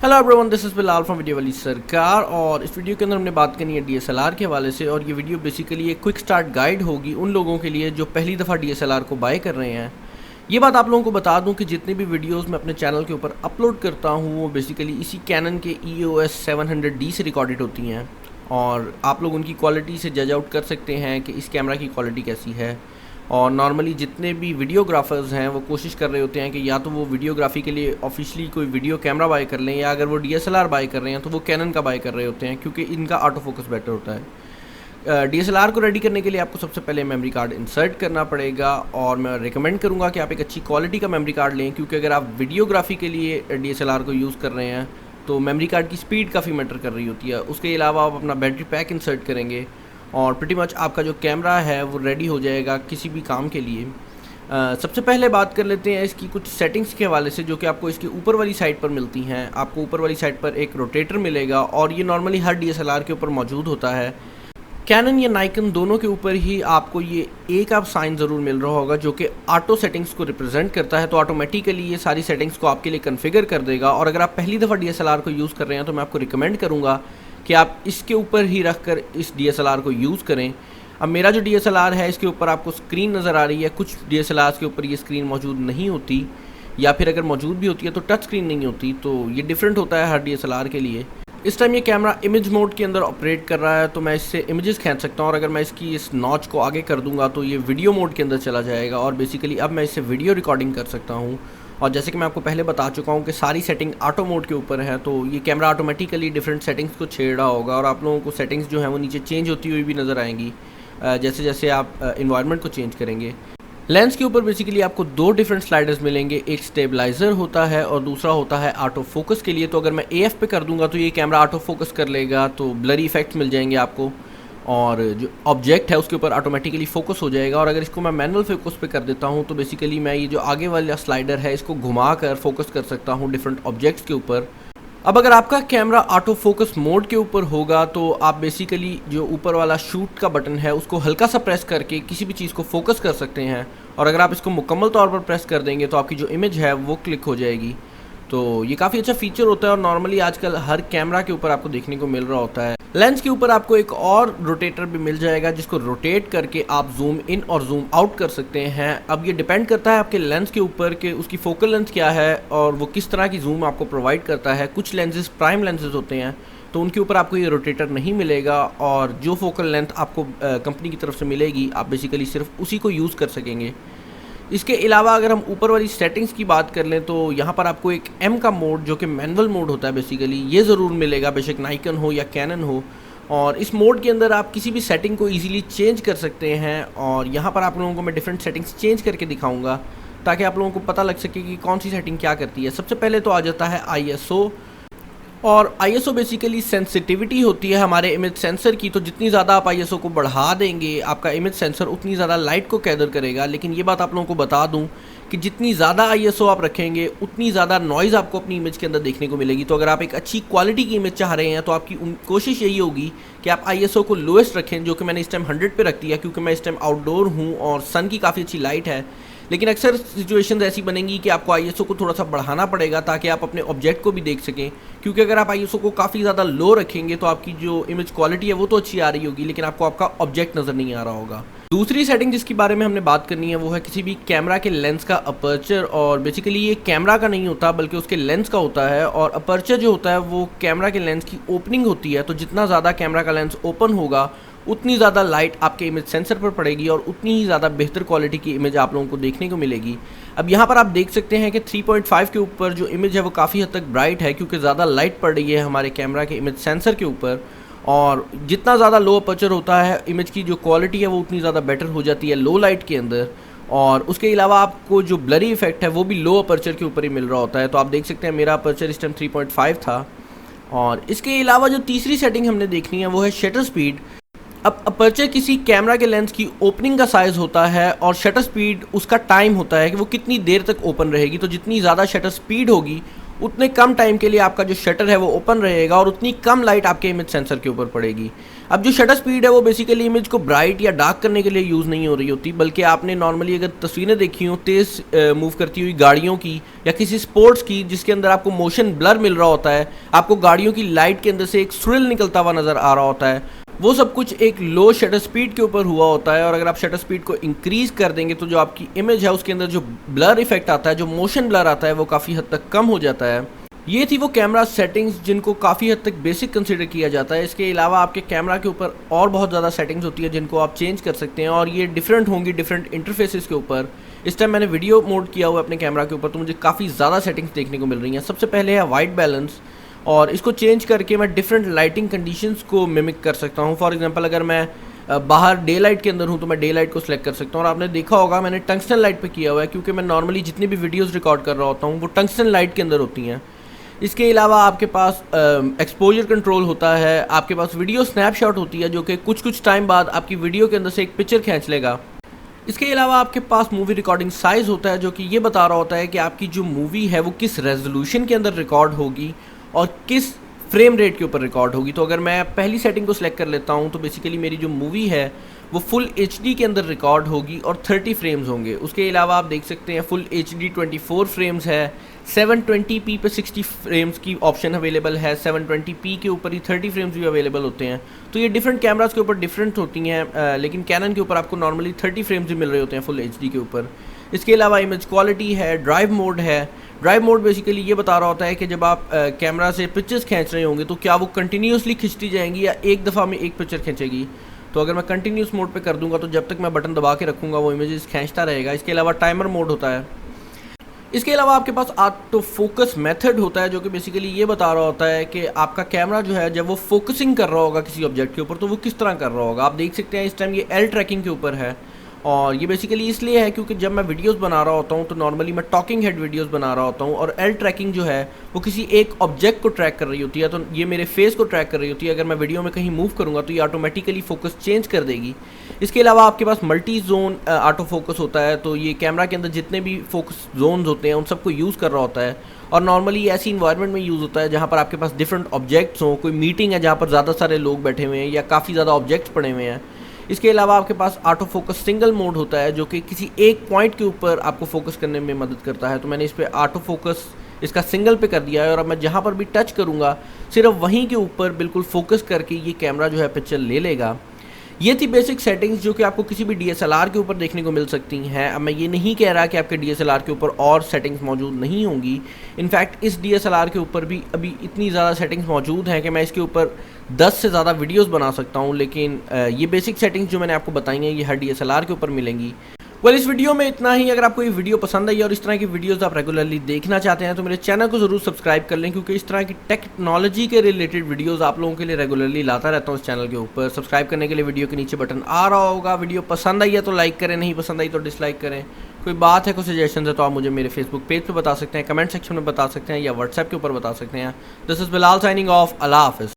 Hello everyone, this is Bilal from video वाली सरकार। और इस वीडियो के अंदर हमने बात करनी है डीएसएलआर के हवाले से। और ये वीडियो बेसिकली एक क्विक स्टार्ट गाइड होगी उन लोगों के लिए जो पहली दफ़ा डीएसएलआर को बाय कर रहे हैं। ये बात आप लोगों को बता दूं कि जितनी भी वीडियोस मैं अपने चैनल के ऊपर अपलोड करता हूँ वो बेसिकली इसी कैनन के EOS 700D से रिकॉर्डेड होती हैं। और आप लोग उनकी क्वालिटी से जज आउट कर सकते हैं कि इस कैमरा की क्वालिटी कैसी है। और नॉर्मली जितने भी वीडियोग्राफर्स हैं वो कोशिश कर रहे होते हैं कि या तो वो वीडियोग्राफी के लिए ऑफिशियली कोई वीडियो कैमरा बाय कर लें, या अगर वो DSLR बाय कर रहे हैं तो वो कैनन का बाय कर रहे होते हैं क्योंकि इनका ऑटो फोकस बेटर होता है। DSLR को रेडी करने के लिए आपको सबसे पहले मेमोरी कार्ड इंसर्ट करना पड़ेगा। और मैं रिकमेंड करूँगा कि आप एक अच्छी क्वालिटी का मेमोरी कार्ड लें, क्योंकि अगर आप वीडियोग्राफी के लिए DSLR को यूज़ कर रहे हैं तो मेमोरी कार्ड की स्पीड काफ़ी मैटर कर रही होती है। उसके अलावा आप अपना बैटरी पैक इंसर्ट करेंगे और प्रीटी मच आपका जो कैमरा है वो रेडी हो जाएगा किसी भी काम के लिए। सबसे पहले बात कर लेते हैं इसकी कुछ सेटिंग्स के हवाले से, जो कि आपको इसकी ऊपर वाली साइड पर मिलती हैं। आपको ऊपर वाली साइड पर एक रोटेटर मिलेगा और ये नॉर्मली हर DSLR के ऊपर मौजूद होता है। कैनन या नाइकन दोनों के ऊपर ही आपको ये एक आप साइन ज़रूर मिल रहा होगा जो कि ऑटो सेटिंग्स को रिप्रेजेंट करता है। तो ऑटोमेटिकली ये सारी सेटिंग्स को आपके लिए कन्फिगर कर देगा। और अगर आप पहली दफ़ा DSLR को यूज़ कर रहे हैं तो मैं आपको रिकमेंड करूँगा कि आप इसके ऊपर ही रख कर इस DSLR को यूज़ करें। अब मेरा जो DSLR है इसके ऊपर आपको स्क्रीन नज़र आ रही है। कुछ DSLRs के ऊपर ये स्क्रीन मौजूद नहीं होती, या फिर अगर मौजूद भी होती है तो टच स्क्रीन नहीं होती। तो ये डिफरेंट होता है हर DSLR के लिए। इस टाइम ये कैमरा इमेज मोड के अंदर ऑपरेट कर रहा है, तो मैं इससे इमेजेस खींच सकता हूँ। और अगर मैं इसकी इस नॉच को आगे कर दूंगा तो ये वीडियो मोड के अंदर चला जाएगा और बेसिकली अब मैं इससे वीडियो रिकॉर्डिंग कर सकता हूँ। और जैसे कि मैं आपको पहले बता चुका हूँ कि सारी सेटिंग ऑटो मोड के ऊपर है, तो ये कैमरा ऑटोमेटिकली डिफरेंट सेटिंग्स को छेड़ रहा होगा। और आप लोगों को सेटिंग्स जो हैं वो नीचे चेंज होती हुई भी नज़र आएंगी जैसे जैसे आप इन्वायरमेंट को चेंज करेंगे। लेंस के ऊपर बेसिकली आपको दो डिफरेंट स्लाइडर्स मिलेंगे। एक स्टेबलाइज़र होता है और दूसरा होता है ऑटो फोकस के लिए। तो अगर मैं AF पे कर दूंगा तो ये कैमरा ऑटो फोकस कर लेगा, तो ब्लरी इफेक्ट्स मिल जाएंगे आपको और जो ऑब्जेक्ट है उसके ऊपर ऑटोमेटिकली फोकस हो जाएगा। और अगर इसको मैं मैनुअल फोकस पे कर देता हूँ तो बेसिकली मैं ये जो आगे वाला स्लाइडर है इसको घुमा कर फोकस कर सकता हूँ डिफरेंट ऑब्जेक्ट्स के ऊपर। अब अगर आपका कैमरा ऑटो फोकस मोड के ऊपर होगा तो आप बेसिकली जो ऊपर वाला शूट का बटन है उसको हल्का सा प्रेस करके किसी भी चीज़ को फोकस कर सकते हैं। और अगर आप इसको मुकम्मल तौर पर प्रेस कर देंगे तो आपकी जो इमेज है वो क्लिक हो जाएगी। तो ये काफ़ी अच्छा फीचर होता है और नॉर्मली आजकल हर कैमरा के ऊपर आपको देखने को मिल रहा होता है। लेंस के ऊपर आपको एक और रोटेटर भी मिल जाएगा जिसको रोटेट करके आप जूम इन और जूम आउट कर सकते हैं। अब ये डिपेंड करता है आपके लेंस के ऊपर कि उसकी फोकल लेंथ क्या है और वो किस तरह की जूम आपको प्रोवाइड करता है। कुछ लेंसेज प्राइम लेंसेज होते हैं तो उनके ऊपर आपको ये रोटेटर नहीं मिलेगा, और जो फोकल लेंथ आपको कंपनी की तरफ से मिलेगी आप बेसिकली सिर्फ उसी को यूज़ कर सकेंगे। इसके अलावा अगर हम ऊपर वाली सेटिंग्स की बात कर लें तो यहाँ पर आपको एक M का मोड जो कि मैनुअल मोड होता है बेसिकली ये ज़रूर मिलेगा, बेशक नाइकन हो या कैनन हो। और इस मोड के अंदर आप किसी भी सेटिंग को इजीली चेंज कर सकते हैं। और यहाँ पर आप लोगों को मैं डिफरेंट सेटिंग्स चेंज करके दिखाऊंगा ताकि आप लोगों को पता लग सके कि कौन सी सेटिंग क्या करती है। सबसे पहले तो आ जाता है ISO। और ISO बेसिकली सेंसिटिविटी होती है हमारे इमेज सेंसर की। तो जितनी ज़्यादा आप ISO को बढ़ा देंगे आपका इमेज सेंसर उतनी ज़्यादा लाइट को कैदर करेगा। लेकिन ये बात आप लोगों को बता दूं कि जितनी ज़्यादा ISO आप रखेंगे उतनी ज़्यादा नॉइज़ आपको अपनी इमेज के अंदर देखने को मिलेगी। तो अगर आप एक अच्छी क्वालिटी की इमेज चाह रहे हैं तो आपकी कोशिश यही होगी कि आप ISO को लोएस्ट रखें, जो कि मैंने इस टाइम 100 पे रख दिया क्योंकि मैं इस टाइम आउटडोर हूँ और सन की काफ़ी अच्छी लाइट है। लेकिन अक्सर सिचुएशंस ऐसी बनेंगी कि आपको ISO को थोड़ा सा बढ़ाना पड़ेगा ताकि आप अपने ऑब्जेक्ट को भी देख सकें, क्योंकि अगर आप ISO को काफ़ी ज़्यादा लो रखेंगे तो आपकी जो इमेज क्वालिटी है वो तो अच्छी आ रही होगी लेकिन आपको आपका ऑब्जेक्ट नज़र नहीं आ रहा होगा। दूसरी सेटिंग जिसके बारे में हमने बात करनी है वो है किसी भी कैमरा के लेंस का अपर्चर। और बेसिकली ये कैमरा का नहीं होता बल्कि उसके लेंस का होता है। और अपर्चर जो होता है वो कैमरा के लेंस की ओपनिंग होती है। तो जितना ज़्यादा कैमरा का लेंस ओपन होगा उतनी ज़्यादा लाइट आपके इमेज सेंसर पर पड़ेगी और उतनी ही ज़्यादा बेहतर क्वालिटी की इमेज आप लोगों को देखने को मिलेगी। अब यहाँ पर आप देख सकते हैं कि 3.5 के ऊपर जो इमेज है वो काफ़ी हद तक ब्राइट है क्योंकि ज़्यादा लाइट पड़ रही है हमारे कैमरा के इमेज सेंसर के ऊपर। और जितना ज़्यादा लो अपर्चर होता है इमेज की जो क्वालिटी है वो उतनी ज़्यादा बेटर हो जाती है लो लाइट के अंदर। और उसके अलावा आपको जो ब्लरी इफेक्ट है वो भी लो अपर्चर के ऊपर ही मिल रहा होता है। तो आप देख सकते हैं मेरा अपर्चर इस टाइम 3.5 था। और इसके अलावा जो तीसरी सेटिंग हमने देखनी है वो है शटर स्पीड। अब अपर्चर किसी कैमरा के लेंस की ओपनिंग का साइज़ होता है और शटर स्पीड उसका टाइम होता है कि वो कितनी देर तक ओपन रहेगी। तो जितनी ज़्यादा शटर स्पीड होगी उतने कम टाइम के लिए आपका जो शटर है वो ओपन रहेगा और उतनी कम लाइट आपके इमेज सेंसर के ऊपर पड़ेगी। अब जो शटर स्पीड है वो बेसिकली इमेज को ब्राइट या डार्क करने के लिए यूज़ नहीं हो रही होती, बल्कि आपने नॉर्मली अगर तस्वीरें देखी हो तेज़ मूव करती हुई गाड़ियों की या किसी स्पोर्ट्स की जिसके अंदर आपको मोशन ब्लर मिल रहा होता है, आपको गाड़ियों की लाइट के अंदर से एक थ्रिल निकलता हुआ नज़र आ रहा होता है, वो सब कुछ एक लो शटर स्पीड के ऊपर हुआ होता है। और अगर आप शटर स्पीड को इंक्रीज कर देंगे तो जो आपकी इमेज है उसके अंदर जो ब्लर इफेक्ट आता है, जो मोशन ब्लर आता है, वो काफ़ी हद तक कम हो जाता है। ये थी वो कैमरा सेटिंग्स जिनको काफ़ी हद तक बेसिक कंसीडर किया जाता है। इसके अलावा आपके कैमरा के ऊपर और बहुत ज़्यादा सेटिंग्स होती है जिनको आप चेंज कर सकते हैं और ये डिफरेंट होंगी डिफरेंट इंटरफेसेस के ऊपर। इस टाइम मैंने वीडियो मोड किया हुआ है अपने कैमरा के ऊपर, तो मुझे काफ़ी ज़्यादा सेटिंग्स देखने को मिल रही हैं। सबसे पहले है वाइट बैलेंस, और इसको चेंज करके मैं डिफरेंट लाइटिंग कंडीशंस को मिमिक कर सकता हूँ। फॉर एग्जांपल अगर मैं बाहर डे लाइट के अंदर हूँ तो मैं डे लाइट को सिलेक्ट कर सकता हूँ। और आपने देखा होगा मैंने टंगस्टन लाइट पे किया हुआ है, क्योंकि मैं नॉर्मली जितनी भी वीडियोस रिकॉर्ड कर रहा होता हूँ वो टंगस्टन लाइट के अंदर होती हैं। इसके अलावा आपके पास एक्सपोजर कंट्रोल होता है, आपके पास वीडियो स्नैपशॉट होती है जो कि कुछ टाइम बाद आपकी वीडियो के अंदर से एक पिक्चर खींच लेगा। इसके अलावा आपके पास मूवी रिकॉर्डिंग साइज़ होता है जो कि ये बता रहा होता है कि आपकी जो मूवी है वो किस रेजोल्यूशन के अंदर रिकॉर्ड होगी और किस फ्रेम रेट के ऊपर रिकॉर्ड होगी। तो अगर मैं पहली सेटिंग को सिलेक्ट कर लेता हूँ तो बेसिकली मेरी जो मूवी है वो फुल HD के अंदर रिकॉर्ड होगी और 30 फ्रेम्स होंगे। उसके अलावा आप देख सकते हैं फुल HD 24 फ्रेम्स है, 720p पे 60 फ्रेम्स की ऑप्शन अवेलेबल है, 720p के ऊपर ही 30 फ्रेम्स भी अवेलेबल होते हैं। तो ये डिफरेंट कैमरास के ऊपर डिफरेंट होती हैं, लेकिन कैनन के ऊपर आपको नॉर्मली 30 फ्रेम्स भी मिल रहे होते हैं फुल HD के ऊपर। इसके अलावा इमेज क्वालिटी है, ड्राइव मोड है। ड्राइव मोड बेसिकली ये बता रहा होता है कि जब आप कैमरा से पिक्चर्स खींच रहे होंगे तो क्या वो कंटिन्यूसली खिंचती जाएंगी या एक दफ़ा में एक पिक्चर खींचेगी। तो अगर मैं कंटिन्यूस मोड पे कर दूंगा तो जब तक मैं बटन दबा के रखूँगा वो इमेजेस खींचता रहेगा। इसके अलावा टाइमर मोड होता है। इसके अलावा आपके पास ऑटो फोकस मेथड होता है जो कि बेसिकली ये बता रहा होता है कि आपका कैमरा जो है जब वो फोकसिंग कर रहा होगा किसी ऑब्जेक्ट के ऊपर तो वो किस तरह कर रहा होगा। आप देख सकते हैं इस टाइम ये L ट्रैकिंग के ऊपर है, और ये बेसिकली इसलिए है क्योंकि जब मैं वीडियोस बना रहा होता हूँ तो नॉर्मली मैं टॉकिंग हेड वीडियोस बना रहा होता हूँ और L ट्रैकिंग जो है वो किसी एक ऑब्जेक्ट को ट्रैक कर रही होती है। तो ये मेरे फेस को ट्रैक कर रही होती है। अगर मैं वीडियो में कहीं मूव करूँगा तो ये ऑटोमेटिकली फोकस चेंज कर देगी। इसके अलावा आपके पास मल्टी जोन ऑटो फोकस होता है, तो ये कैमरा के अंदर जितने भी फोकस जोन्स होते हैं उन सबको यूज़ कर रहा होता है और नॉर्मली ऐसी इन्वायरमेंट में यूज़ होता है जहाँ पर आपके पास डिफरेंट ऑब्जेक्ट्स हों, कोई मीटिंग है जहाँ पर ज़्यादा सारे लोग बैठे हुए हैं या काफ़ी ज़्यादा ऑब्जेक्ट्स पड़े हुए हैं। इसके अलावा आपके पास ऑटो फोकस सिंगल मोड होता है जो कि किसी एक पॉइंट के ऊपर आपको फोकस करने में मदद करता है। तो मैंने इस पर ऑटो फोकस इसका सिंगल पे कर दिया है और अब मैं जहाँ पर भी टच करूँगा सिर्फ वहीं के ऊपर बिल्कुल फोकस करके ये कैमरा जो है पिक्चर ले लेगा। ये थी बेसिक सेटिंग्स जो कि आपको किसी भी DSLR के ऊपर देखने को मिल सकती हैं। अब मैं ये नहीं कह रहा कि आपके DSLR के ऊपर और सेटिंग्स मौजूद नहीं होंगी। इनफैक्ट इस DSLR के ऊपर भी अभी इतनी ज़्यादा सेटिंग्स मौजूद हैं कि मैं इसके ऊपर 10 से ज़्यादा वीडियोस बना सकता हूं, लेकिन ये बेसिक सेटिंग्स जो मैंने आपको बताई हैं ये हर DSLR के ऊपर मिलेंगी। इस वीडियो में इतना ही। अगर आपको ये वीडियो पसंद आई और इस तरह की वीडियोस आप रेगुलरली देखना चाहते हैं तो मेरे चैनल को ज़रूर सब्सक्राइब कर लें, क्योंकि इस तरह की टेक्नोलॉजी के रिलेटेड वीडियोस आप लोगों के लिए रेगुलरली लाता रहता हूँ इस चैनल के ऊपर। सब्सक्राइब करने के लिए वीडियो के नीचे बटन आ रहा होगा। वीडियो पसंद आई है तो लाइक करें, नहीं पसंद आई तो डिसलाइक करें। कोई बात है, कोई सजेशन है तो आप मुझे मेरे फेसबुक पेज पर बता सकते हैं, कमेंट सेक्शन में बता सकते हैं या व्हाट्सएप के ऊपर बता सकते हैं। This is Bilal signing off. अल्लाह हाफ़िज़।